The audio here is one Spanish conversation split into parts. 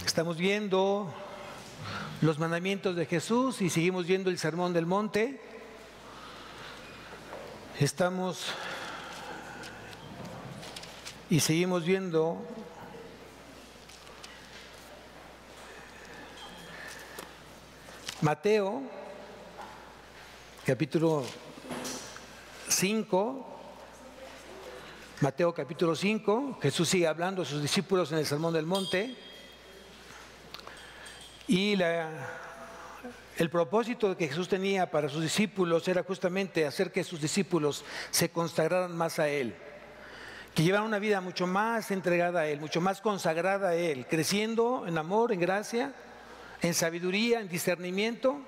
Estamos viendo los mandamientos de Jesús y seguimos viendo el Sermón del Monte. Seguimos viendo Mateo, capítulo 5. Mateo capítulo 5, Jesús sigue hablando a sus discípulos en el Sermón del Monte. Y el propósito que Jesús tenía para sus discípulos era justamente hacer que sus discípulos se consagraran más a Él, que llevaran una vida mucho más entregada a Él, mucho más consagrada a Él, creciendo en amor, en gracia, en sabiduría, en discernimiento.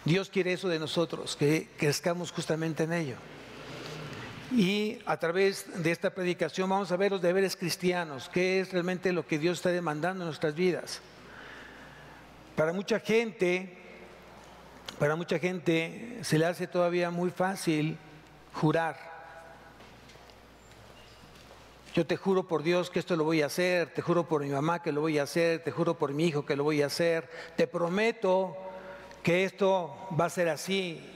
Dios quiere eso de nosotros, que crezcamos justamente en ello. Y a través de esta predicación vamos a ver los deberes cristianos, qué es realmente lo que Dios está demandando en nuestras vidas. Para mucha gente se le hace todavía muy fácil jurar. Yo te juro por Dios que esto lo voy a hacer, te juro por mi mamá que lo voy a hacer, te juro por mi hijo que lo voy a hacer, te prometo que esto va a ser así.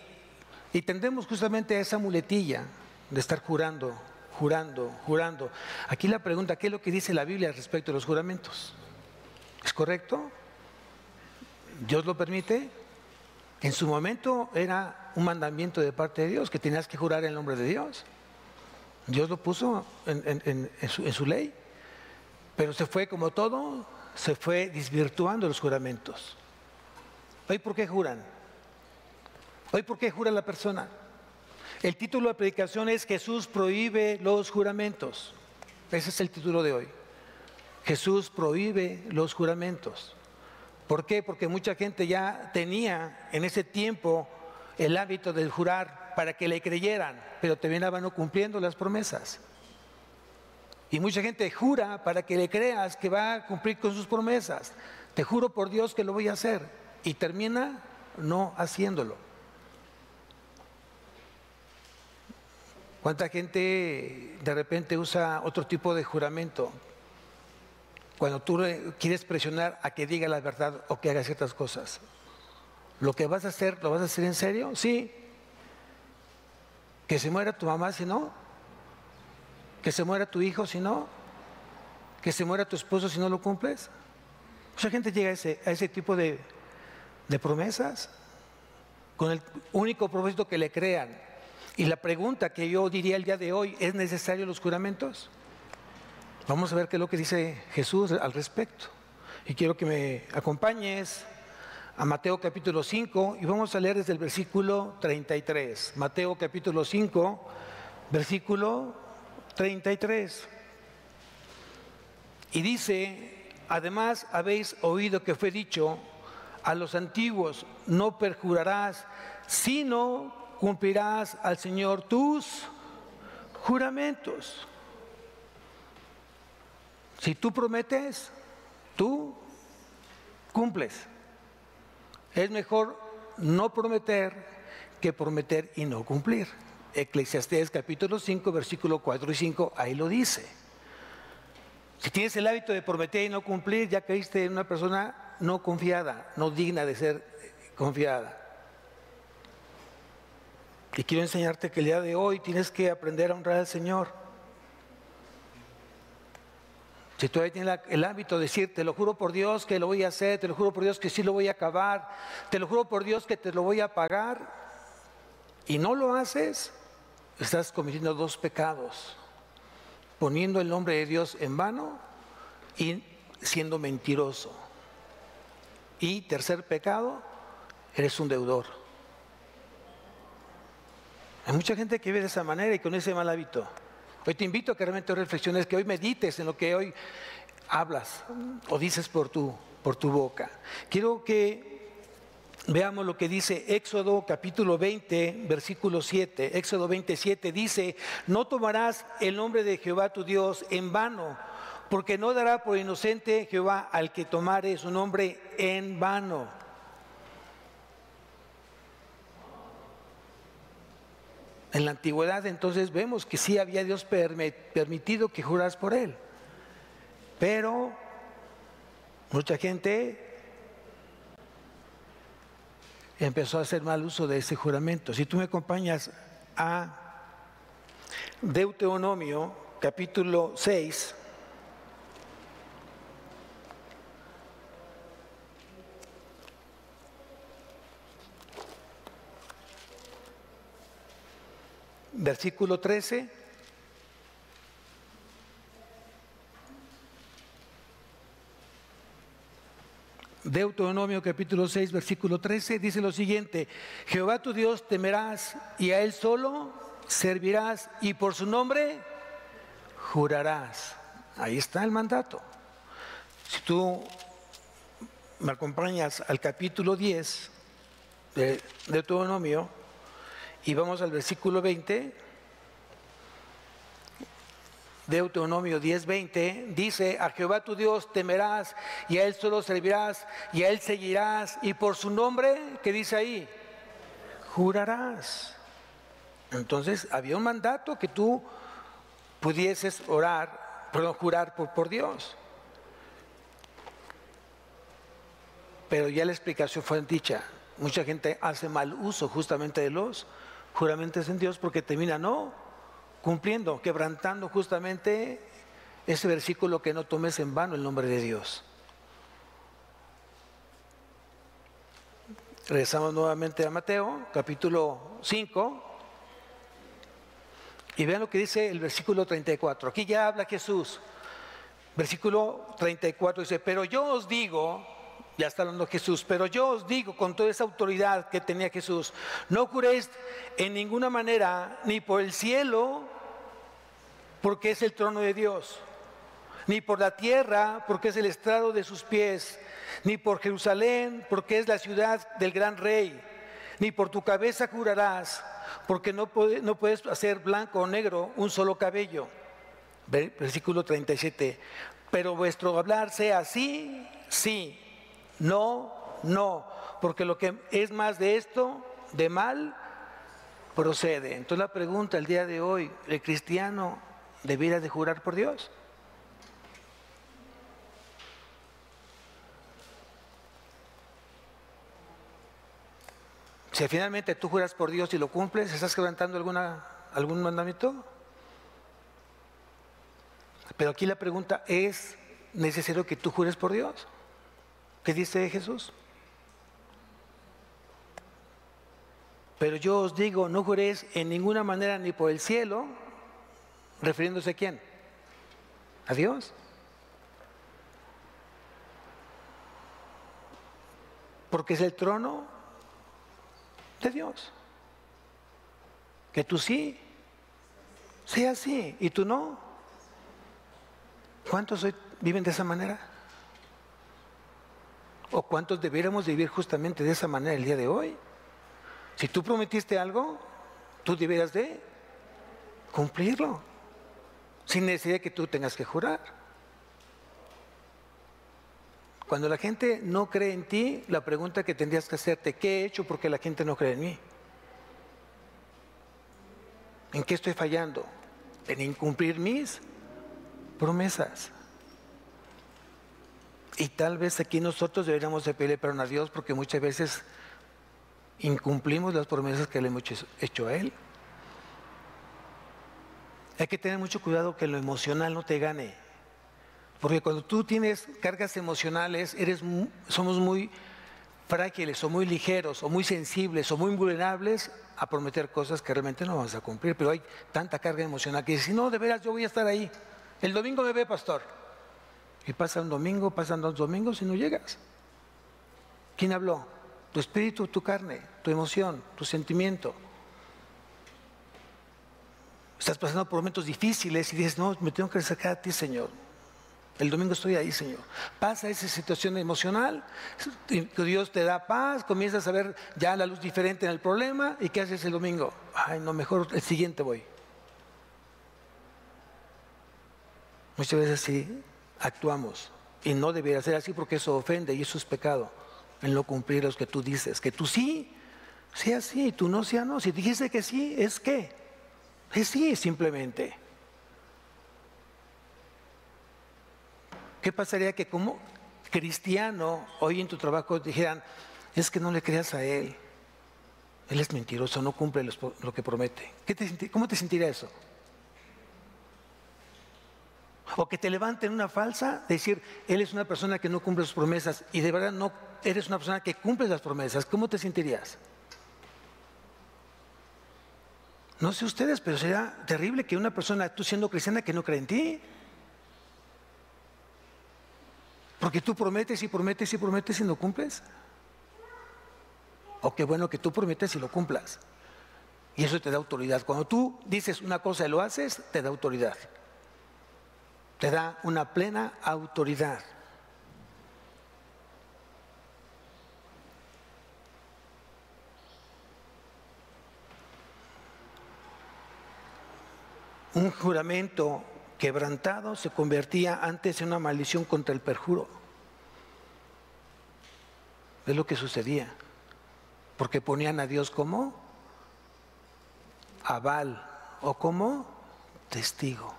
Y tendemos justamente a esa muletilla de estar jurando. Aquí la pregunta, ¿qué es lo que dice la Biblia respecto a los juramentos? ¿Es correcto? ¿Dios lo permite? En su momento era un mandamiento de parte de Dios, que tenías que jurar en el nombre de Dios. Dios lo puso en su ley. Pero se fue como todo, se fue desvirtuando los juramentos. ¿Hoy por qué juran? ¿Hoy por qué jura la persona? El título de la predicación es Jesús prohíbe los juramentos. Ese es el título de hoy. Jesús prohíbe los juramentos. ¿Por qué? Porque mucha gente ya tenía en ese tiempo el hábito de jurar para que le creyeran, pero terminaban no cumpliendo las promesas. Y mucha gente jura para que le creas que va a cumplir con sus promesas. Te juro por Dios que lo voy a hacer. Y termina no haciéndolo. ¿Cuánta gente de repente usa otro tipo de juramento? Cuando tú quieres presionar a que diga la verdad o que haga ciertas cosas. ¿Lo que vas a hacer, lo vas a hacer en serio? Sí. ¿Que se muera tu mamá si no? ¿Que se muera tu hijo si no? ¿Que se muera tu esposo si no lo cumples? Mucha gente llega a ese tipo de promesas con el único propósito que le crean. Y la pregunta que yo diría el día de hoy, ¿es necesario los juramentos? Vamos a ver qué es lo que dice Jesús al respecto. Y quiero que me acompañes a Mateo capítulo 5 y vamos a leer desde el versículo 33. Mateo capítulo 5, versículo 33. Y dice, además habéis oído que fue dicho a los antiguos, no perjurarás, sino cumplirás al Señor tus juramentos. Si tú prometes, tú cumples. Es mejor no prometer que prometer y no cumplir. Eclesiastés capítulo 5, versículo 4 y 5, ahí lo dice. Si tienes el hábito de prometer y no cumplir, ya caíste en una persona no confiada, no digna de ser confiada. Y quiero enseñarte que el día de hoy tienes que aprender a honrar al Señor. Si todavía tienes el hábito de decir, te lo juro por Dios que lo voy a hacer, te lo juro por Dios que sí lo voy a acabar, te lo juro por Dios que te lo voy a pagar, y no lo haces, estás cometiendo dos pecados: poniendo el nombre de Dios en vano y siendo mentiroso. Y tercer pecado, eres un deudor. Hay mucha gente que vive de esa manera y con ese mal hábito. Hoy te invito a que realmente reflexiones, que hoy medites en lo que hoy hablas o dices por tu boca. Quiero que veamos lo que dice Éxodo capítulo 20, versículo 7. Éxodo 27 dice, no tomarás el nombre de Jehová tu Dios en vano, porque no dará por inocente Jehová al que tomare su nombre en vano. En la antigüedad entonces vemos que sí había Dios permitido que juraras por Él, pero Mucha gente empezó a hacer mal uso de ese juramento. Si tú me acompañas a Deuteronomio capítulo 6, versículo 13. Deuteronomio capítulo 6, versículo 13, dice lo siguiente: Jehová tu Dios temerás y a Él solo servirás y por su nombre jurarás. Ahí está el mandato. Si tú me acompañas al capítulo 10 de Deuteronomio y vamos al versículo 20, Deuteronomio 10:20 dice: a Jehová tu Dios temerás y a Él solo servirás y a Él seguirás y por su nombre, ¿qué dice ahí? Jurarás. Entonces había un mandato que tú pudieses jurar por Dios. Pero ya la explicación fue dicha. Mucha gente hace mal uso justamente de los juramentos en Dios porque termina cumpliendo, quebrantando justamente ese versículo que no tomes en vano el nombre de Dios. Regresamos nuevamente a Mateo, capítulo 5, y vean lo que dice el versículo 34. Aquí ya habla Jesús. Versículo 34 dice: pero yo os digo, ya está hablando Jesús, pero yo os digo con toda esa autoridad que tenía Jesús, no juréis en ninguna manera, ni por el cielo, porque es el trono de Dios, ni por la tierra, porque es el estrado de sus pies, ni por Jerusalén, porque es la ciudad del gran rey, ni por tu cabeza jurarás, porque no puedes hacer blanco o negro un solo cabello. Versículo 37, pero vuestro hablar sea sí, sí, no, no, porque lo que es más de esto, de mal, procede. Entonces la pregunta el día de hoy: ¿el cristiano debiera de jurar por Dios? Si finalmente tú juras por Dios y lo cumples, ¿estás quebrantando algún mandamiento? Pero aquí la pregunta es: ¿necesario que tú jures por Dios? ¿Qué dice Jesús? Pero yo os digo, no juréis en ninguna manera ni por el cielo, refiriéndose a quién, a Dios, porque es el trono de Dios. Que tú sí sea así y tú no. ¿Cuántos hoy viven de esa manera? ¿O cuántos debiéramos vivir justamente de esa manera el día de hoy? Si tú prometiste algo, tú deberías de cumplirlo, sin necesidad de que tú tengas que jurar. Cuando la gente no cree en ti, la pregunta que tendrías que hacerte: ¿qué he hecho porque la gente no cree en mí? ¿En qué estoy fallando? En incumplir mis promesas. Y tal vez aquí nosotros deberíamos de pedirle perdón a Dios porque muchas veces incumplimos las promesas que le hemos hecho a Él. Hay que tener mucho cuidado que lo emocional no te gane, porque cuando tú tienes cargas emocionales, somos muy frágiles o muy ligeros o muy sensibles o muy vulnerables a prometer cosas que realmente no vamos a cumplir. Pero hay tanta carga emocional que dices: no, de veras yo voy a estar ahí, el domingo me ve, pastor. Y pasa un domingo, pasan 2 domingos y no llegas. ¿Quién habló? Tu espíritu, tu carne, tu emoción, tu sentimiento. Estás pasando por momentos difíciles y dices: no, me tengo que acercar a ti, Señor. El domingo estoy ahí, Señor. Pasa esa situación emocional, que Dios te da paz, comienzas a ver ya la luz diferente en el problema. ¿Y qué haces el domingo? Ay, no, mejor el siguiente voy. Muchas veces sí actuamos, y no debería ser así, porque eso ofende y eso es pecado, en no cumplir los que tú dices. Que tú sí sea sí y tú no sea no. Si dijiste que sí, es que es sí, simplemente. ¿Qué pasaría que cristiano hoy en tu trabajo dijeran, es que no le creas a él es mentiroso, no cumple lo que promete. ¿Cómo te sentiría eso? O que te levanten una falsa, decir, él es una persona que no cumple sus promesas y de verdad no eres una persona que cumple las promesas. ¿Cómo te sentirías? No sé ustedes, pero sería terrible que una persona, tú siendo cristiana, que no cree en ti. Porque tú prometes y prometes y prometes y no cumples. O qué bueno que tú prometes y lo cumplas. Y eso te da autoridad. Cuando tú dices una cosa y lo haces, te da autoridad. Te da una plena autoridad. Un juramento quebrantado se convertía antes en una maldición contra el perjuro. Es lo que sucedía. Porque ponían a Dios como aval o como testigo.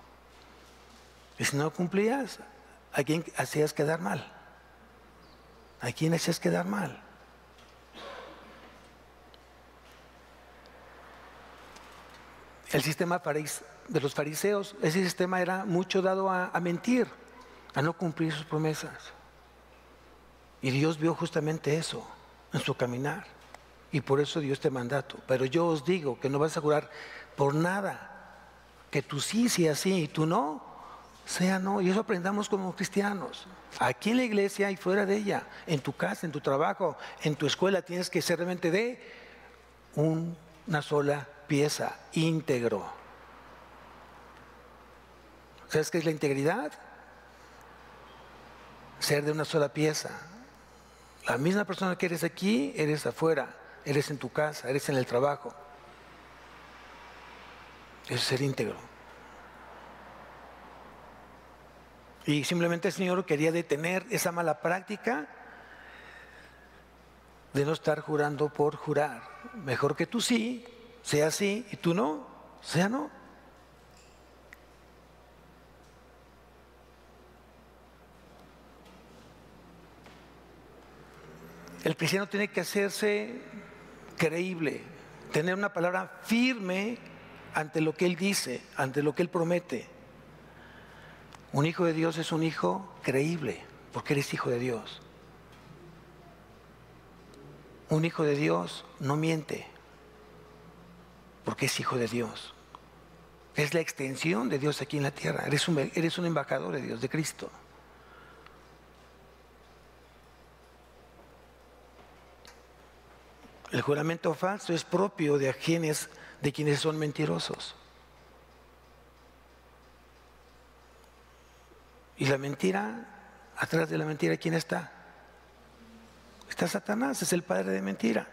Y si no cumplías, ¿a quién hacías quedar mal? ¿A quién hacías quedar mal? El sistema de los fariseos, ese sistema era mucho dado a mentir, a no cumplir sus promesas. Y Dios vio justamente eso en su caminar. Y por eso dio este mandato. Pero yo os digo que no vas a jurar por nada. Que tú sí sea sí y tú no, sea no. Y eso aprendamos como cristianos. Aquí en la iglesia y fuera de ella. En tu casa, en tu trabajo, en tu escuela. Tienes que ser realmente de una sola pieza, íntegro. ¿Sabes qué es la integridad? Ser de una sola pieza. La misma persona que eres aquí, eres afuera. Eres en tu casa, eres en el trabajo. Eso es ser íntegro. Y simplemente el Señor quería detener esa mala práctica de no estar jurando por jurar. Mejor que tú sí, sea sí, y tú no, sea no. El cristiano tiene que hacerse creíble, tener una palabra firme ante lo que Él dice, ante lo que Él promete. Un hijo de Dios es un hijo creíble, porque eres hijo de Dios. Un hijo de Dios no miente, porque es hijo de Dios. Es la extensión de Dios aquí en la tierra. Eres un embajador de Dios, de Cristo. El juramento falso es propio de quienes son mentirosos. Y la mentira, atrás de la mentira, ¿quién está? Está Satanás, es el padre de mentira.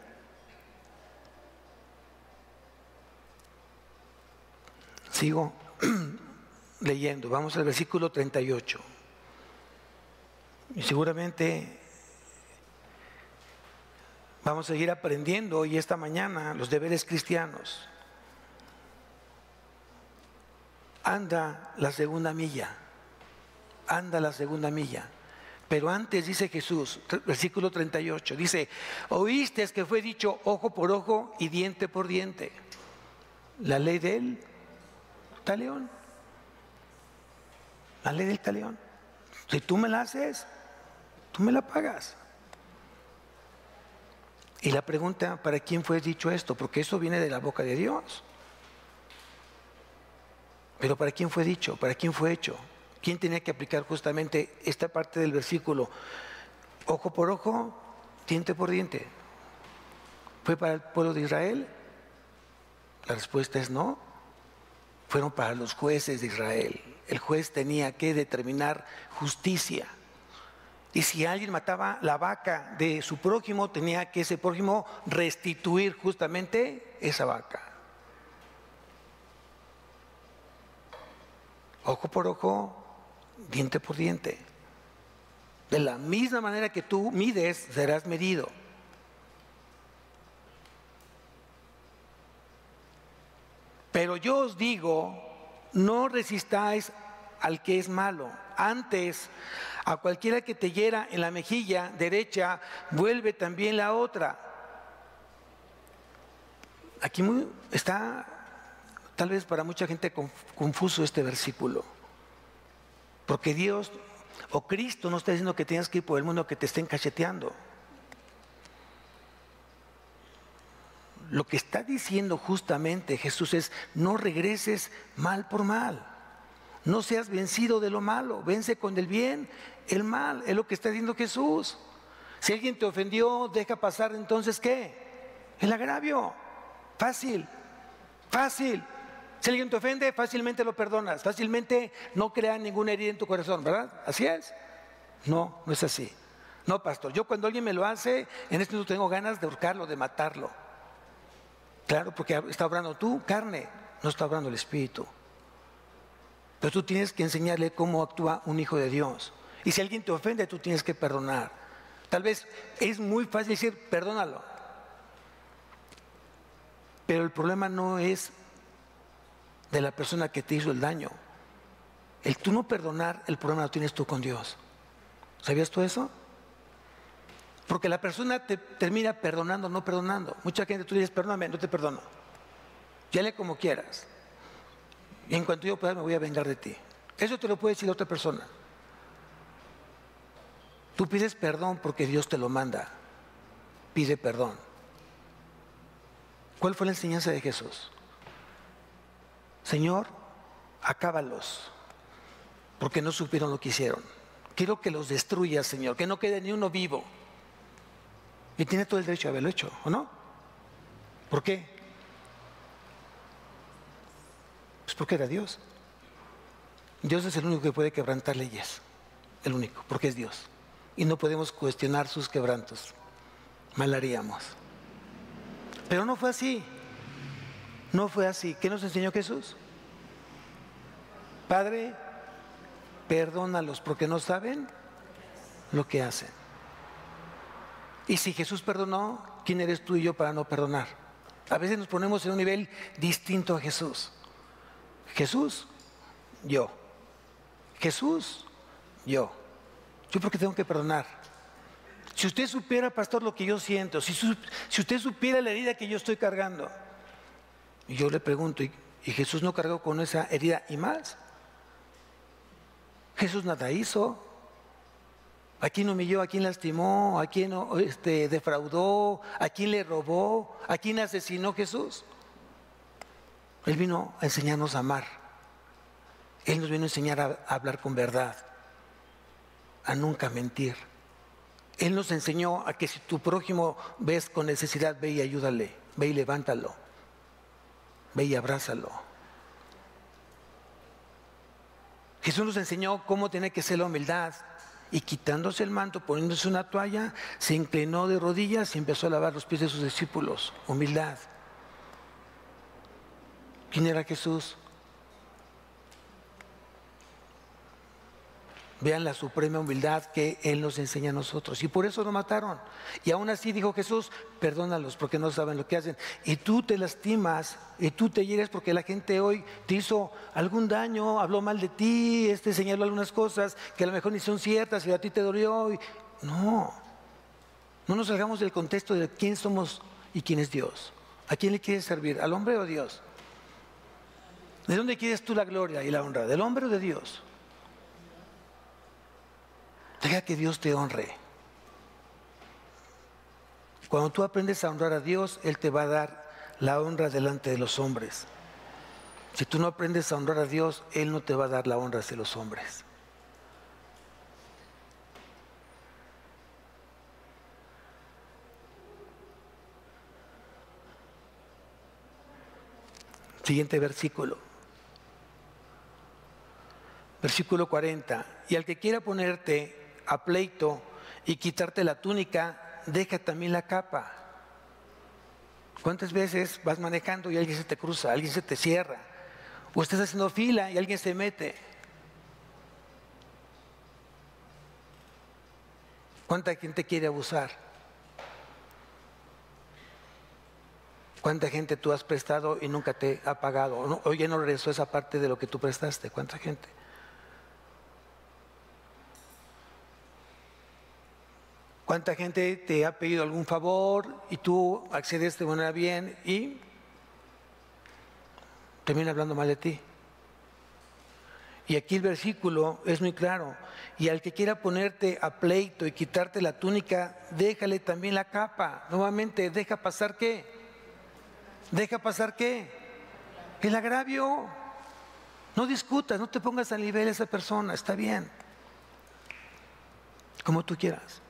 Sigo leyendo, vamos al versículo 38. Y seguramente vamos a seguir aprendiendo hoy, esta mañana, los deberes cristianos. Anda la segunda milla. Anda la segunda milla. Pero antes dice Jesús, versículo 38, dice, oíste que fue dicho ojo por ojo y diente por diente. La ley del talión. La ley del talión. Si tú me la haces, tú me la pagas. Y la pregunta, ¿para quién fue dicho esto? Porque eso viene de la boca de Dios. Pero ¿para quién fue dicho? ¿Para quién fue hecho? ¿Quién tenía que aplicar justamente esta parte del versículo? Ojo por ojo, diente por diente. ¿Fue para el pueblo de Israel? La respuesta es no. Fueron para los jueces de Israel. El juez tenía que determinar justicia. Y si alguien mataba la vaca de su prójimo, tenía que ese prójimo restituir justamente esa vaca. Ojo por ojo, diente por diente. De la misma manera que tú mides, serás medido. Pero yo os digo, no resistáis al que es malo. Antes, a cualquiera que te hiera en la mejilla derecha, vuelve también la otra. Aquí está tal vez para mucha gente confuso este versículo. Porque Dios o Cristo no está diciendo que tengas que ir por el mundo que te estén cacheteando. Lo que está diciendo justamente Jesús es: no regreses mal por mal. No seas vencido de lo malo, vence con el bien el mal. Es lo que está diciendo Jesús. Si alguien te ofendió, deja pasar, entonces ¿qué? El agravio. Fácil, fácil. Si alguien te ofende, fácilmente lo perdonas, fácilmente no crea ninguna herida en tu corazón, ¿verdad? ¿Así es? No, no es así. No, pastor, yo cuando alguien me lo hace, en este momento tengo ganas de ahorcarlo, de matarlo. Claro, porque está obrando tu carne, no está obrando el Espíritu. Pero tú tienes que enseñarle cómo actúa un hijo de Dios. Y si alguien te ofende, tú tienes que perdonar. Tal vez es muy fácil decir, perdónalo. Pero el problema no es de la persona que te hizo el daño. El tú no perdonar, el problema lo tienes tú con Dios. ¿Sabías tú eso? Porque la persona te termina perdonando, no perdonando. Mucha gente, tú dices, perdóname, no te perdono. Yale como quieras. Y en cuanto yo pueda, me voy a vengar de ti. Eso te lo puede decir otra persona. Tú pides perdón porque Dios te lo manda. Pide perdón. ¿Cuál fue la enseñanza de Jesús? Señor, acábalos, porque no supieron lo que hicieron. Quiero que los destruyas, Señor, que no quede ni uno vivo. Y tiene todo el derecho de haberlo hecho, ¿o no? ¿Por qué? Pues porque era Dios. Dios es el único que puede quebrantar leyes. El único, porque es Dios. Y no podemos cuestionar sus quebrantos. Mal haríamos. Pero no fue así. No fue así. ¿Qué nos enseñó Jesús? Padre, perdónalos porque no saben lo que hacen. Y si Jesús perdonó, ¿quién eres tú y yo para no perdonar? A veces nos ponemos en un nivel distinto a Jesús. Jesús, yo. Jesús, yo. ¿Yo por qué tengo que perdonar? Si usted supiera, pastor, lo que yo siento, si usted supiera la herida que yo estoy cargando. Y yo le pregunto, ¿y Jesús no cargó con esa herida y más? Jesús nada hizo. ¿A quién humilló? ¿A quién lastimó? ¿A quién defraudó? ¿A quién le robó? ¿A quién asesinó Jesús? Él vino a enseñarnos a amar. Él nos vino a enseñar a hablar con verdad, a nunca mentir. Él nos enseñó a que si tu prójimo ves con necesidad, ve y ayúdale, ve y levántalo, ve y abrázalo. Jesús nos enseñó cómo tiene que ser la humildad. Y quitándose el manto, poniéndose una toalla, se inclinó de rodillas y empezó a lavar los pies de sus discípulos. Humildad. ¿Quién era Jesús? Vean la suprema humildad que Él nos enseña a nosotros. Y por eso lo mataron. Y aún así dijo Jesús, perdónalos porque no saben lo que hacen. Y tú te lastimas, y tú te hieres porque la gente hoy te hizo algún daño, habló mal de ti, señaló algunas cosas que a lo mejor ni son ciertas y a ti te dolió. No nos salgamos del contexto de quién somos y quién es Dios. ¿A quién le quieres servir? ¿Al hombre o a Dios? ¿De dónde quieres tú la gloria y la honra? ¿Del hombre o de Dios? Deja que Dios te honre. Cuando tú aprendes a honrar a Dios, Él te va a dar la honra delante de los hombres. Si tú no aprendes a honrar a Dios, Él no te va a dar la honra hacia los hombres. Siguiente versículo. Versículo 40. Y al que quiera ponerte a pleito y quitarte la túnica, deja también la capa. ¿Cuántas veces vas manejando y alguien se te cruza, alguien se te cierra? O estás haciendo fila y alguien se mete. ¿Cuánta gente quiere abusar? ¿Cuánta gente tú has prestado y nunca te ha pagado? O ya no regresó esa parte de lo que tú prestaste. ¿Cuánta gente? ¿Cuánta gente te ha pedido algún favor y tú accedes de manera bien y termina hablando mal de ti? Y aquí el versículo es muy claro. Y al que quiera ponerte a pleito y quitarte la túnica, déjale también la capa. Nuevamente, ¿deja pasar qué? ¿Deja pasar qué? El agravio. No discutas, no te pongas al nivel de esa persona, está bien. Como tú quieras.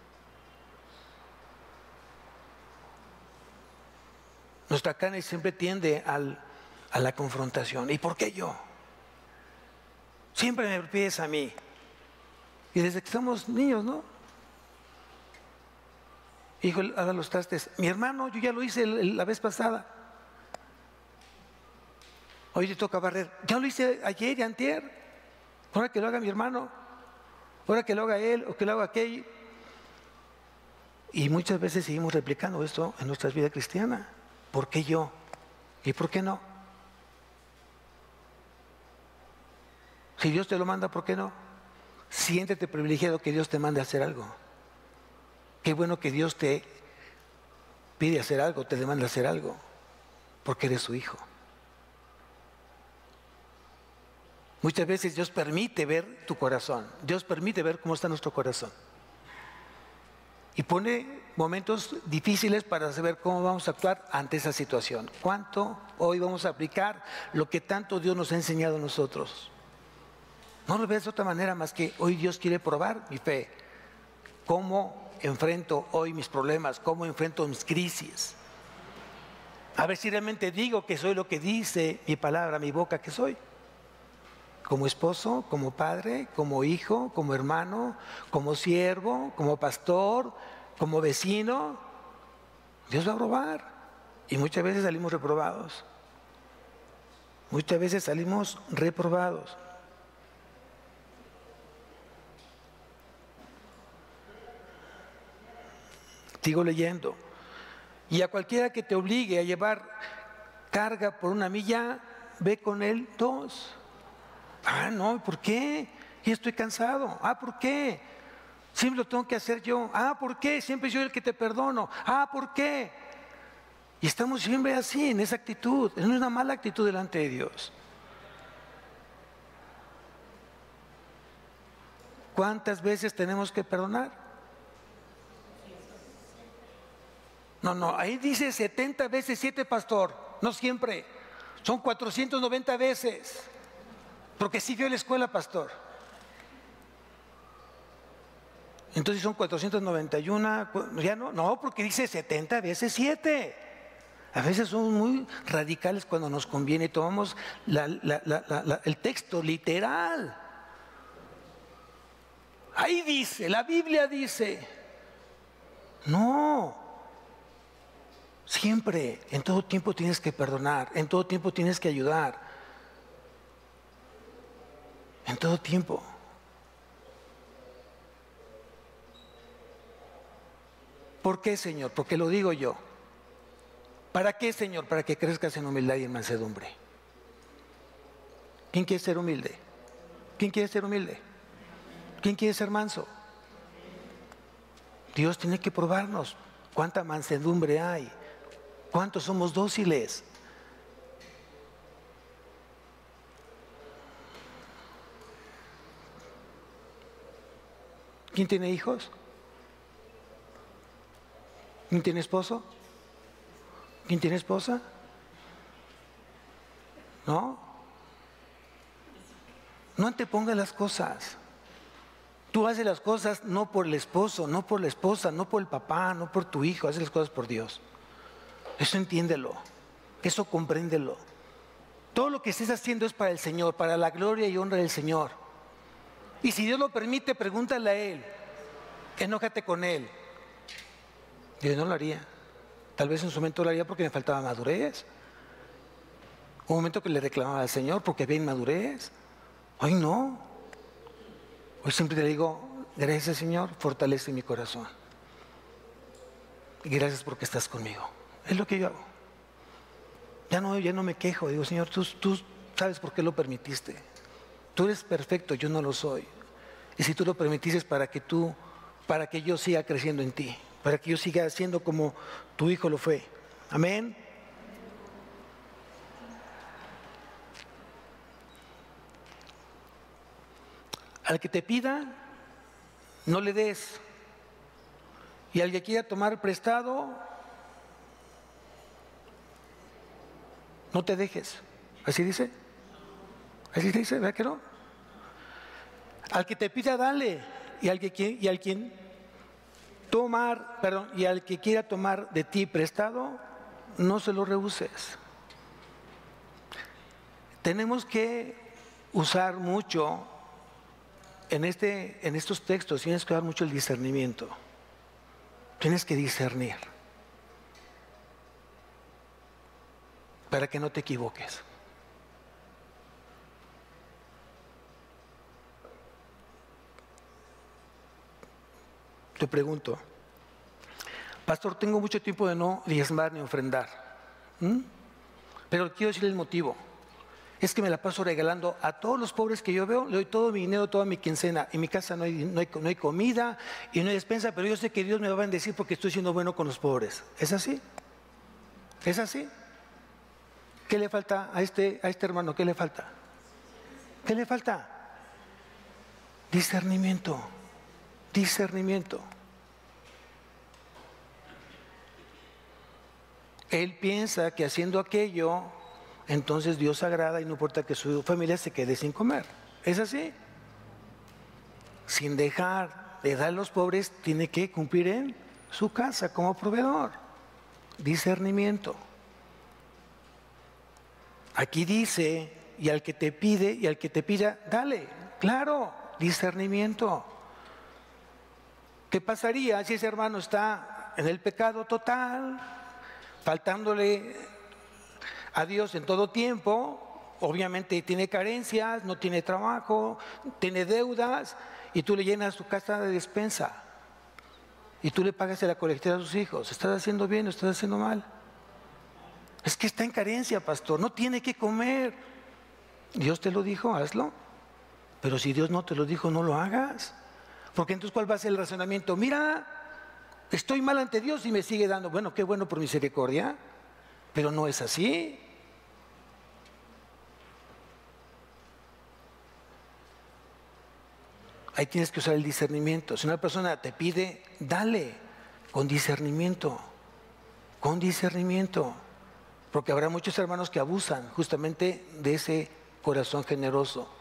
Nuestra carne siempre tiende a la confrontación. ¿Y por qué yo? Siempre me pides a mí. Y desde que somos niños, ¿no? Hijo, haga los trastes. Mi hermano, yo ya lo hice la vez pasada. Hoy le toca barrer. Ya lo hice ayer y antier. Ahora que lo haga mi hermano. Ahora que lo haga él o que lo haga aquel. Y muchas veces seguimos replicando esto en nuestra vida cristiana. ¿Por qué yo? ¿Y por qué no? Si Dios te lo manda, ¿por qué no? Siéntete privilegiado que Dios te mande a hacer algo. Qué bueno que Dios te pide hacer algo, te demanda hacer algo, porque eres su hijo. Muchas veces Dios permite ver tu corazón, Dios permite ver cómo está nuestro corazón. Y pone momentos difíciles para saber cómo vamos a actuar ante esa situación. ¿Cuánto hoy vamos a aplicar lo que tanto Dios nos ha enseñado a nosotros? No lo ves de otra manera más que hoy Dios quiere probar mi fe. ¿Cómo enfrento hoy mis problemas? ¿Cómo enfrento mis crisis? A ver si realmente digo que soy lo que dice mi palabra, mi boca que soy. Como esposo, como padre, como hijo, como hermano, como siervo, como pastor, como vecino. Dios va a probar. Y muchas veces salimos reprobados. Muchas veces salimos reprobados. Sigo leyendo. Y a cualquiera que te obligue a llevar carga por 1 milla, ve con él 2. Ah, no, ¿por qué? Y estoy cansado. Ah, ¿por qué? Siempre lo tengo que hacer yo. Ah, ¿por qué? Siempre soy el que te perdono. Ah, ¿por qué? Y estamos siempre así, en esa actitud. Es una mala actitud delante de Dios. ¿Cuántas veces tenemos que perdonar? No, ahí dice 70 veces 7, pastor. No siempre. Son 490 veces. Porque sí fui a la escuela, pastor. Entonces son 491, ya no, porque dice 70 veces 7. A veces somos muy radicales cuando nos conviene y tomamos el texto literal. Ahí dice, la Biblia dice. No. Siempre, en todo tiempo tienes que perdonar, en todo tiempo tienes que ayudar. En todo tiempo. ¿Por qué, Señor? Porque lo digo yo. ¿Para qué, Señor? Para que crezcas en humildad y en mansedumbre. ¿Quién quiere ser humilde? ¿Quién quiere ser humilde? ¿Quién quiere ser manso? Dios tiene que probarnos cuánta mansedumbre hay, cuántos somos dóciles. ¿Quién tiene hijos? ¿Quién tiene esposo? ¿Quién tiene esposa? ¿No? No antepongas las cosas. Tú haces las cosas no por el esposo, no por la esposa, no por el papá, no por tu hijo. Haces las cosas por Dios. Eso entiéndelo. Eso compréndelo. Todo lo que estés haciendo es para el Señor, para la gloria y honra del Señor. Y si Dios lo permite, pregúntale a Él. Enójate con Él. Yo no lo haría. Tal vez en su momento lo haría porque me faltaba madurez. Un momento que le reclamaba al Señor porque había inmadurez. Hoy no. Hoy siempre le digo, gracias Señor, fortalece mi corazón. Y gracias porque estás conmigo. Es lo que yo hago. Ya no me quejo. Digo, Señor, tú sabes por qué lo permitiste. Tú eres perfecto, yo no lo soy. Y si tú lo permitiste para que tú para que yo siga creciendo en ti, para que yo siga siendo como tu hijo lo fue. Amén. Al que te pida, no le des. Y al que quiera tomar prestado, no te dejes. ¿Así dice? ¿Así dice? ¿Verdad que no? Al que te pida, dale. Y al que quiera tomar de ti prestado, no se lo rehuses. Tenemos que usar mucho en estos textos, tienes que dar mucho el discernimiento. Tienes que discernir para que no te equivoques. Te pregunto, pastor, tengo mucho tiempo de no diezmar ni ofrendar, pero quiero decirle el motivo. Es que me la paso regalando a todos los pobres que yo veo, le doy todo mi dinero, toda mi quincena. En mi casa no hay comida y no hay despensa, pero yo sé que Dios me va a bendecir porque estoy siendo bueno con los pobres. ¿Es así? ¿Es así? ¿Qué le falta a este hermano? ¿Qué le falta? ¿Qué le falta? Discernimiento. Discernimiento. Él piensa que haciendo aquello, entonces Dios agrada y no importa que su familia se quede sin comer. ¿Es así? Sin dejar de dar a los pobres, tiene que cumplir en su casa como proveedor. Discernimiento. Aquí dice, y al que te pide y al que te pida, dale. Claro, discernimiento. ¿Qué pasaría si ese hermano está en el pecado total, faltándole a Dios en todo tiempo? Obviamente tiene carencias, no tiene trabajo, tiene deudas, y tú le llenas tu casa de despensa y tú le pagas la colecta a sus hijos. ¿Estás haciendo bien o estás haciendo mal? Es que está en carencia, pastor, no tiene que comer. Dios te lo dijo, hazlo. Pero si Dios no te lo dijo, no lo hagas. Porque entonces, ¿cuál va a ser el razonamiento? Mira, estoy mal ante Dios y me sigue dando. Bueno, qué bueno por misericordia, pero no es así. Ahí tienes que usar el discernimiento. Si una persona te pide, dale con discernimiento. Con discernimiento. Porque habrá muchos hermanos que abusan justamente de ese corazón generoso.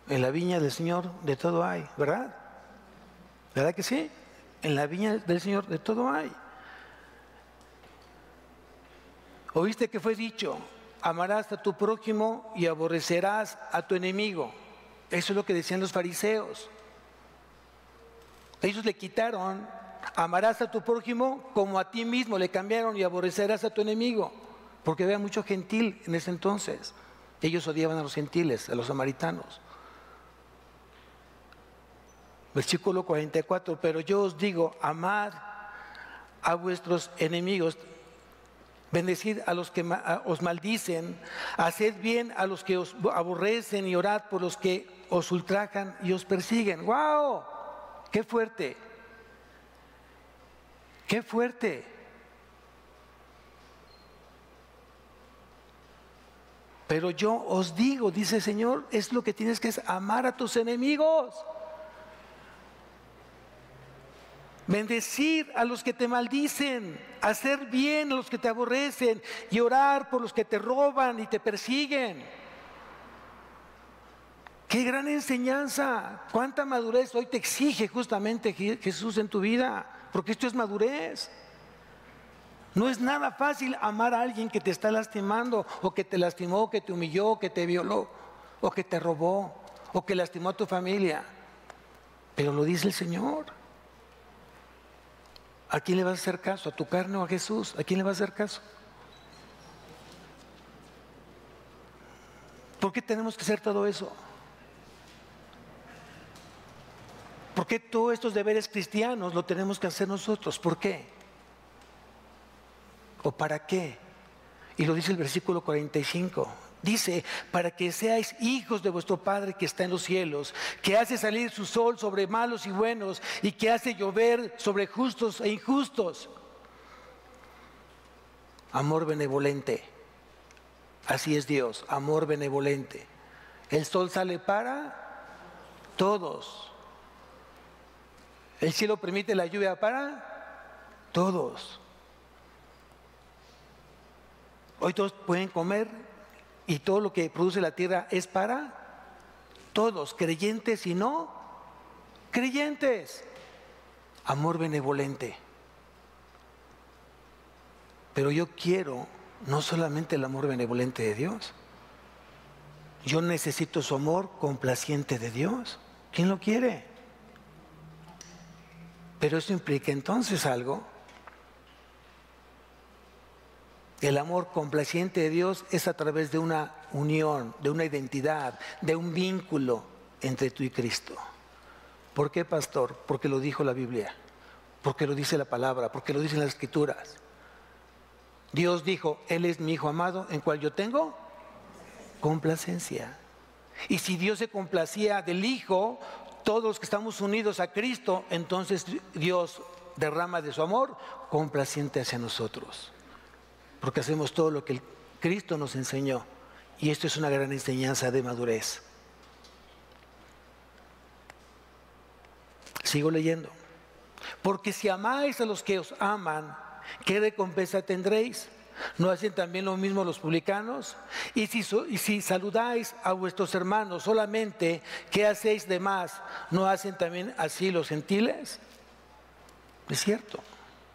En la viña del Señor de todo hay, ¿verdad? ¿Verdad que sí? En la viña del Señor de todo hay. ¿Oíste que fue dicho? Amarás a tu prójimo y aborrecerás a tu enemigo. Eso es lo que decían los fariseos. Ellos le quitaron, amarás a tu prójimo como a ti mismo, le cambiaron, y aborrecerás a tu enemigo. Porque había mucho gentil en ese entonces. Ellos odiaban a los gentiles, a los samaritanos. Versículo 44, pero yo os digo, amad a vuestros enemigos, bendecid a los que os maldicen, haced bien a los que os aborrecen y orad por los que os ultrajan y os persiguen. ¡Wow! ¡Qué fuerte! ¡Qué fuerte! Pero yo os digo, dice el Señor, es lo que tienes que hacer, amar a tus enemigos. Bendecir a los que te maldicen, hacer bien a los que te aborrecen y orar por los que te roban y te persiguen. ¡Qué gran enseñanza! ¡Cuánta madurez hoy te exige justamente Jesús en tu vida! Porque esto es madurez. No es nada fácil amar a alguien que te está lastimando, o que te lastimó, o que te humilló, o que te violó, o que te robó, o que lastimó a tu familia. Pero lo dice el Señor. ¿A quién le vas a hacer caso? ¿A tu carne o a Jesús? ¿A quién le vas a hacer caso? ¿Por qué tenemos que hacer todo eso? ¿Por qué todos estos deberes cristianos lo tenemos que hacer nosotros? ¿Por qué? ¿O para qué? Y lo dice el versículo 45. Dice, para que seáis hijos de vuestro Padre que está en los cielos, que hace salir su sol sobre malos y buenos y que hace llover sobre justos e injustos. Amor benevolente. Así es Dios, amor benevolente. El sol sale para todos. El cielo permite la lluvia para todos. Hoy todos pueden comer. Y todo lo que produce la tierra es para todos, creyentes y no creyentes. Amor benevolente. Pero yo quiero no solamente el amor benevolente de Dios. Yo necesito su amor complaciente de Dios. ¿Quién lo quiere? Pero eso implica entonces algo. El amor complaciente de Dios es a través de una unión, de una identidad, de un vínculo entre tú y Cristo. ¿Por qué, pastor? Porque lo dijo la Biblia, porque lo dice la palabra, porque lo dicen las Escrituras. Dios dijo, Él es mi Hijo amado, en cual yo tengo complacencia. Y si Dios se complacía del Hijo, todos los que estamos unidos a Cristo, entonces Dios derrama de su amor complaciente hacia nosotros. Porque hacemos todo lo que el Cristo nos enseñó. Y esto es una gran enseñanza de madurez. Sigo leyendo. Porque si amáis a los que os aman, ¿qué recompensa tendréis? ¿No hacen también lo mismo los publicanos? Y si saludáis a vuestros hermanos solamente, ¿qué hacéis de más? ¿No hacen también así los gentiles? Es cierto.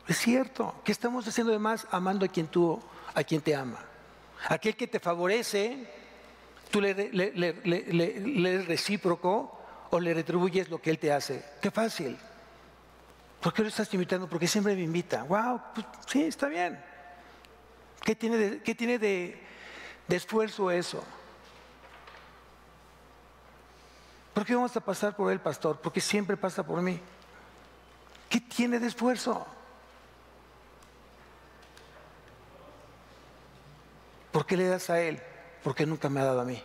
Es cierto, ¿qué estamos haciendo de más amando a quien te ama? Aquel que te favorece, tú le eres recíproco o le retribuyes lo que él te hace. Qué fácil. ¿Por qué lo estás invitando? Porque siempre me invita. Wow, pues, sí, está bien. ¿Qué tiene de esfuerzo eso? ¿Por qué vamos a pasar por él, pastor? Porque siempre pasa por mí. ¿Qué tiene de esfuerzo? ¿Por qué le das a él? Porque nunca me ha dado a mí.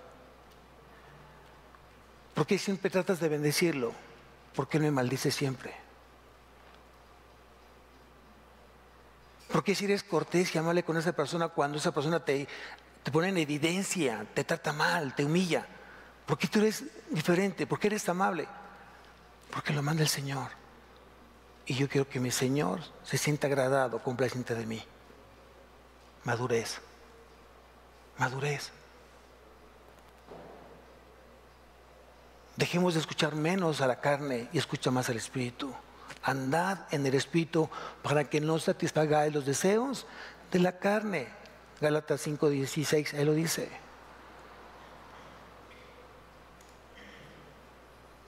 ¿Por qué siempre tratas de bendecirlo? ¿Por qué me maldices siempre? ¿Por qué si eres cortés y amable con esa persona cuando esa persona te pone en evidencia, te trata mal, te humilla? ¿Por qué tú eres diferente? ¿Por qué eres amable? Porque lo manda el Señor. Y yo quiero que mi Señor se sienta agradado, complaciente de mí. Madurez. Madurez. Dejemos de escuchar menos a la carne y escucha más al Espíritu. Andad en el Espíritu para que no satisfagáis los deseos de la carne. Gálatas 5:16, ahí lo dice.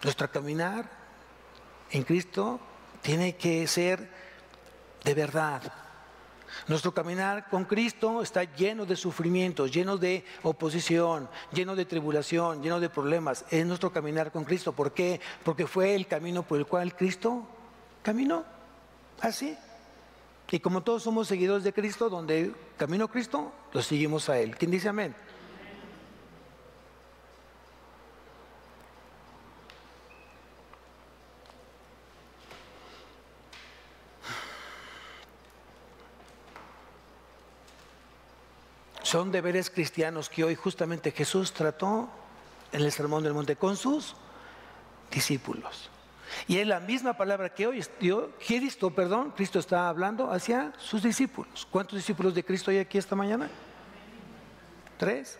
Nuestro caminar en Cristo tiene que ser de verdad. Nuestro caminar con Cristo está lleno de sufrimientos, lleno de oposición, lleno de tribulación, lleno de problemas. Es nuestro caminar con Cristo. ¿Por qué? Porque fue el camino por el cual Cristo caminó. Así. Y como todos somos seguidores de Cristo, donde caminó Cristo, lo seguimos a Él. ¿Quién dice amén? Son deberes cristianos que hoy justamente Jesús trató en el Sermón del Monte con sus discípulos. Y es la misma palabra que hoy Cristo está hablando hacia sus discípulos. ¿Cuántos discípulos de Cristo hay aquí esta mañana? 3.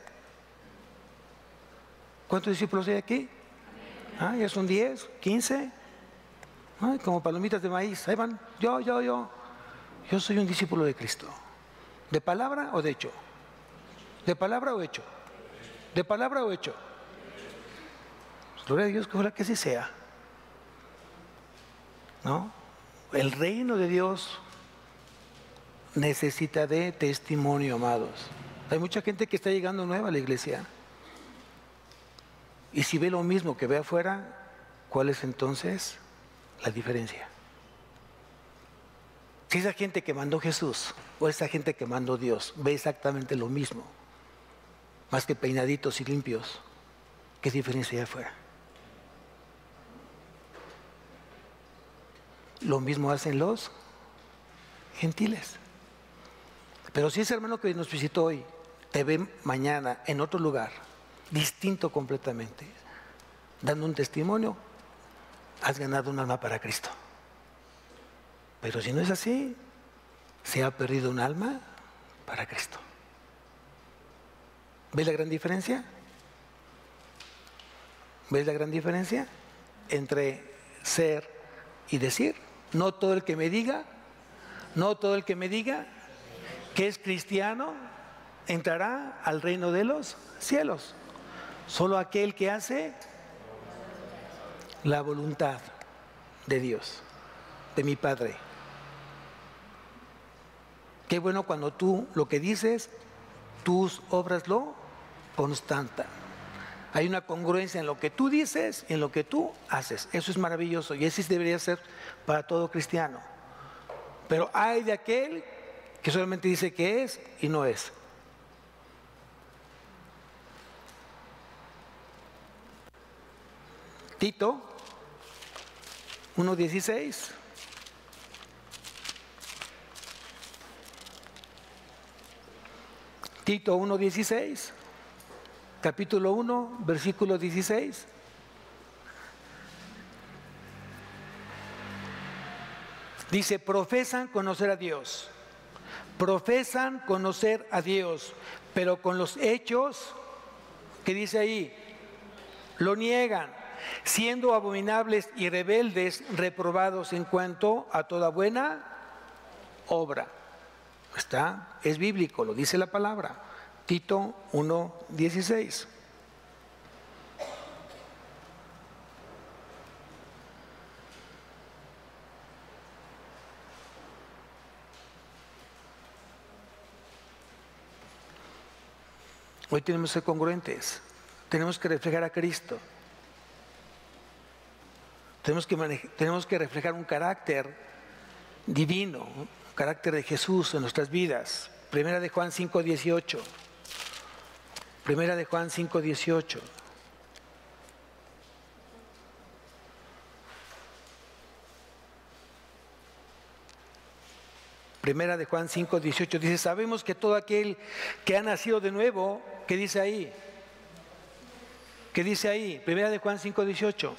¿Cuántos discípulos hay aquí? Ya son 10, 15. Como palomitas de maíz. Ahí van. Yo. Yo soy un discípulo de Cristo. ¿De palabra o de hecho? ¿De palabra o hecho? ¿De palabra o hecho? Gloria a Dios, que ojalá que así sea. ¿No? El reino de Dios necesita de testimonio, amados. Hay mucha gente que está llegando nueva a la iglesia. Y si ve lo mismo que ve afuera, ¿cuál es entonces la diferencia? Si esa gente que mandó Jesús o esa gente que mandó Dios ve exactamente lo mismo, más que peinaditos y limpios. ¿Qué diferencia hay afuera? Lo mismo hacen los gentiles. Pero si ese hermano que nos visitó hoy te ve mañana en otro lugar, distinto completamente, dando un testimonio, has ganado un alma para Cristo. Pero si no es así, se ha perdido un alma para Cristo. ¿Ves la gran diferencia? ¿Ves la gran diferencia entre ser y decir? No todo el que me diga que es cristiano entrará al reino de los cielos. Solo aquel que hace la voluntad de Dios, de mi Padre. Qué bueno cuando tú lo que dices, tus obras lo constatan. Hay una congruencia en lo que tú dices y en lo que tú haces. Eso es maravilloso y así debería ser para todo cristiano. Pero hay de aquel que solamente dice que es y no es. Tito 1:16. Tito 1:16, capítulo 1, versículo 16. Dice, profesan conocer a Dios, pero con los hechos, ¿qué dice ahí? Lo niegan, siendo abominables y rebeldes, reprobados en cuanto a toda buena obra. Es bíblico, lo dice la palabra. Tito 1:16. Hoy tenemos que ser congruentes, tenemos que reflejar a Cristo, tenemos que reflejar un carácter divino, un carácter de Jesús en nuestras vidas. Primera de Juan 5:18. Primera de Juan 5:18. Primera de Juan 5:18 dice, sabemos que todo aquel que ha nacido de nuevo, ¿qué dice ahí? ¿Qué dice ahí? Primera de Juan 5:18.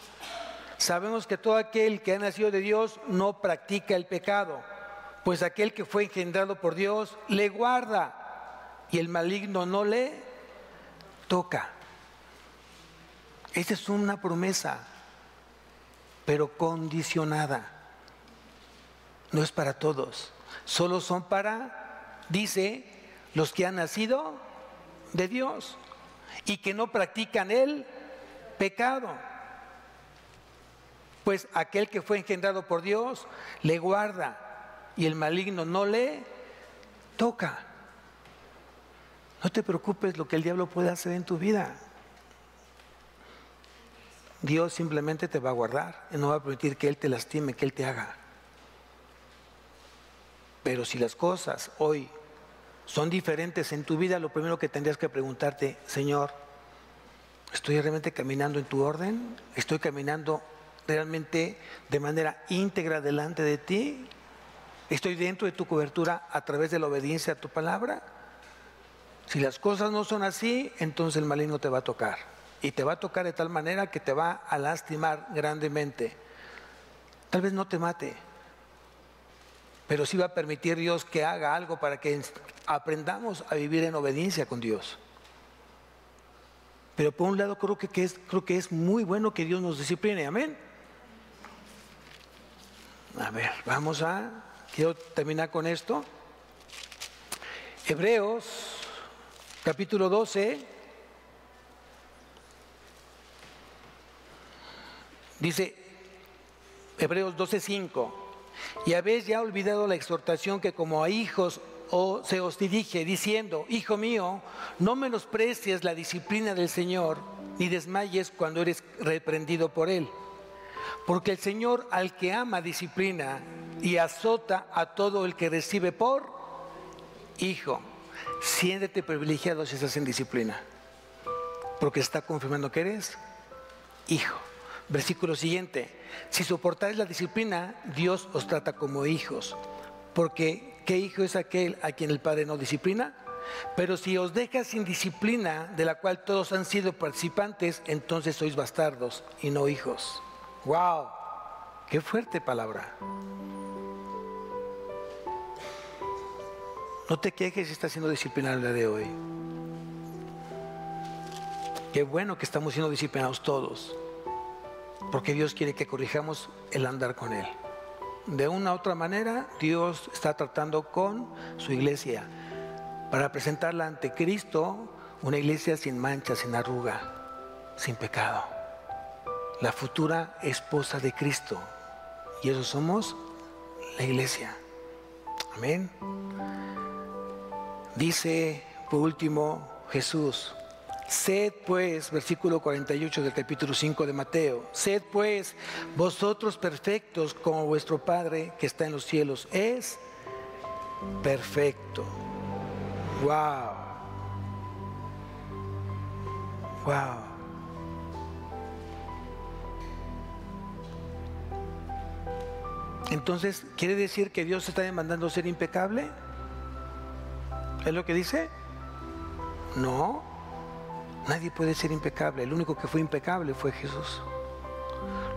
Sabemos que todo aquel que ha nacido de Dios no practica el pecado, pues aquel que fue engendrado por Dios le guarda y el maligno no le toca. Esa es una promesa, pero condicionada. No es para todos. Solo son para, dice, los que han nacido de Dios y que no practican el pecado. Pues aquel que fue engendrado por Dios le guarda y el maligno no le toca. No te preocupes lo que el diablo puede hacer en tu vida. Dios simplemente te va a guardar y no va a permitir que Él te lastime, que Él te haga. Pero si las cosas hoy son diferentes en tu vida, lo primero que tendrías que preguntarte, Señor, ¿estoy realmente caminando en tu orden? ¿Estoy caminando realmente de manera íntegra delante de ti? ¿Estoy dentro de tu cobertura a través de la obediencia a tu palabra? Si las cosas no son así, entonces el maligno te va a tocar. Y te va a tocar de tal manera que te va a lastimar grandemente. Tal vez no te mate, pero sí va a permitir Dios que haga algo para que aprendamos a vivir en obediencia con Dios. Pero por un lado creo que es muy bueno que Dios nos discipline, amén. A ver, quiero terminar con esto. Hebreos, capítulo 12, dice, Hebreos 12:5, y habéis ya olvidado la exhortación que como a hijos se os dirige, diciendo, hijo mío, no menosprecies la disciplina del Señor, ni desmayes cuando eres reprendido por Él. Porque el Señor al que ama disciplina y azota a todo el que recibe por hijo. Siéntete privilegiado si estás en disciplina. porque está confirmando que eres hijo. Versículo siguiente: si soportáis la disciplina, Dios os trata como hijos, porque ¿qué hijo es aquel a quien el Padre no disciplina? Pero si os deja sin disciplina, de la cual todos han sido participantes, entonces sois bastardos y no hijos. ¡Wow! ¡Qué fuerte palabra! No te quejes si estás siendo disciplinado el día de hoy. Qué bueno que estamos siendo disciplinados todos, porque Dios quiere que corrijamos el andar con Él. De una u otra manera, Dios está tratando con su iglesia para presentarla ante Cristo, una iglesia sin mancha, sin arruga, sin pecado. La futura esposa de Cristo. Y eso somos la iglesia. Amén. Dice por último Jesús: sed pues, versículo 48 del capítulo 5 de Mateo, sed pues vosotros perfectos como vuestro Padre que está en los cielos es perfecto. Wow. Wow. Entonces, ¿quiere decir que Dios está demandando ser impecable? ¿Es lo que dice? No. Nadie puede ser impecable. El único que fue impecable fue Jesús.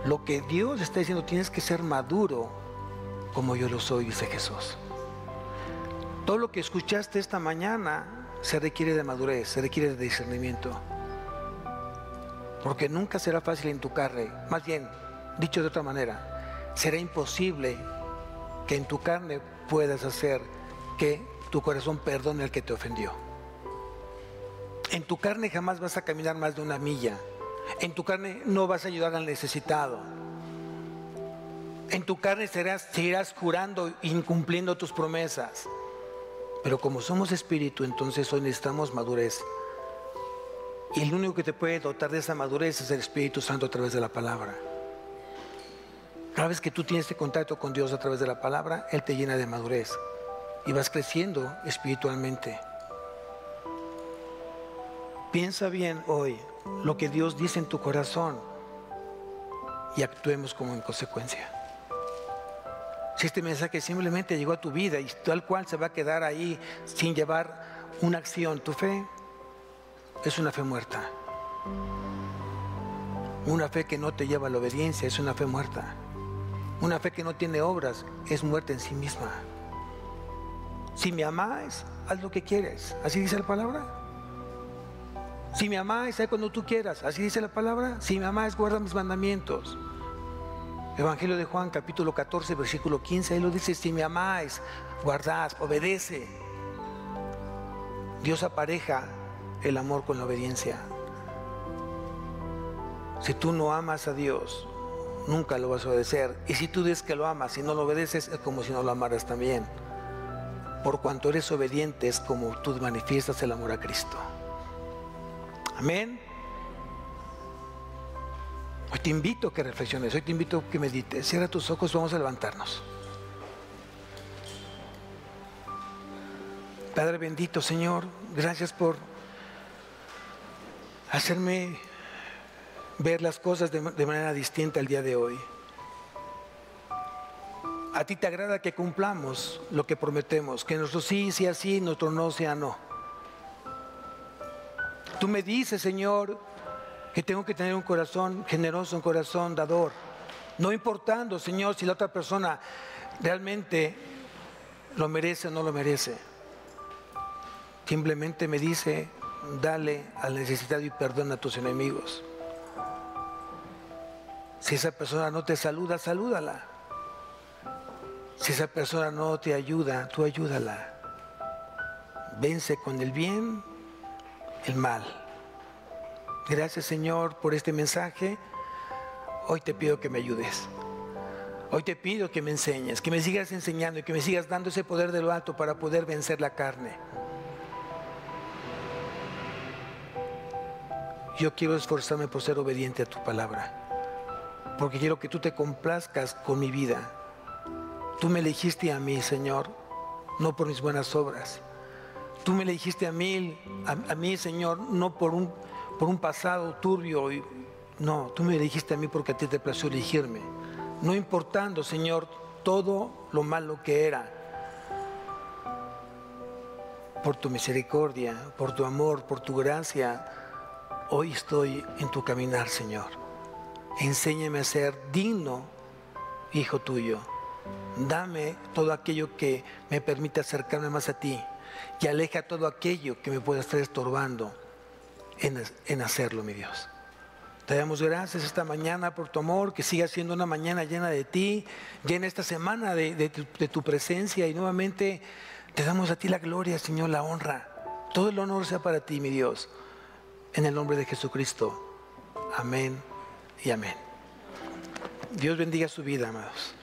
Lo que Dios está diciendo: tienes que ser maduro como yo lo soy, dice Jesús. Todo lo que escuchaste esta mañana se requiere de madurez, se requiere de discernimiento. Porque nunca será fácil en tu carne. Más bien, dicho de otra manera, será imposible que en tu carne puedas hacer que tu corazón perdone al que te ofendió. En tu carne jamás vas a caminar más de una milla. En tu carne no vas a ayudar al necesitado. En tu carne seguirás jurando, incumpliendo tus promesas. Pero como somos espíritu, entonces hoy necesitamos madurez. Y el único que te puede dotar de esa madurez es el Espíritu Santo a través de la palabra. Cada vez que tú tienes este contacto con Dios a través de la palabra, Él te llena de madurez. Y vas creciendo espiritualmente. Piensa bien hoy lo que Dios dice en tu corazón y actuemos como en consecuencia. Si este mensaje simplemente llegó a tu vida y tal cual se va a quedar ahí sin llevar una acción, tu fe es una fe muerta. Una fe que no te lleva a la obediencia es una fe muerta. Una fe que no tiene obras es muerta en sí misma. Si me amáis, haz lo que quieres. ¿Así dice la palabra? Si me amáis, haz cuando tú quieras. ¿Así dice la palabra? Si me amáis, guarda mis mandamientos. Evangelio de Juan, capítulo 14, versículo 15, ahí lo dice: si me amáis, guardad, obedece. Dios apareja el amor con la obediencia. Si tú no amas a Dios, nunca lo vas a obedecer. Y si tú dices que lo amas y no lo obedeces, es como si no lo amaras también. Por cuanto eres obediente, es como tú manifiestas el amor a Cristo. Amén. Hoy te invito a que reflexiones, hoy te invito a que medites. Cierra tus ojos, vamos a levantarnos. Padre bendito, Señor, gracias por hacerme ver las cosas de manera distinta el día de hoy. A ti te agrada que cumplamos lo que prometemos, que nuestro sí sea sí, nuestro no sea no. Tú me dices, Señor, que tengo que tener un corazón generoso, un corazón dador. No importando, Señor, si la otra persona realmente lo merece o no lo merece. Simplemente me dice: dale al necesitado y perdona a tus enemigos. Si esa persona no te saluda, salúdala. Si esa persona no te ayuda, tú ayúdala. Vence con el bien el mal. Gracias, Señor, por este mensaje. Hoy te pido que me ayudes. Hoy te pido que me enseñes, que me sigas enseñando y que me sigas dando ese poder de lo alto para poder vencer la carne. Yo quiero esforzarme por ser obediente a tu palabra, porque quiero que tú te complazcas con mi vida. Tú me elegiste a mí, Señor, no por mis buenas obras. Tú me elegiste a mí, Señor, no por por un pasado turbio. No, tú me elegiste a mí porque a ti te plació elegirme. No importando, Señor, todo lo malo que era. Por tu misericordia, por tu amor, por tu gracia, hoy estoy en tu caminar, Señor. Enséñame a ser digno, hijo tuyo. Dame todo aquello que me permite acercarme más a ti y aleja todo aquello que me pueda estar estorbando en hacerlo, mi Dios. Te damos gracias esta mañana por tu amor, que siga siendo una mañana llena de ti, llena esta semana de tu presencia, y nuevamente te damos a ti la gloria, Señor, la honra. Todo el honor sea para ti, mi Dios, en el nombre de Jesucristo. Amén y amén. Dios bendiga su vida, amados.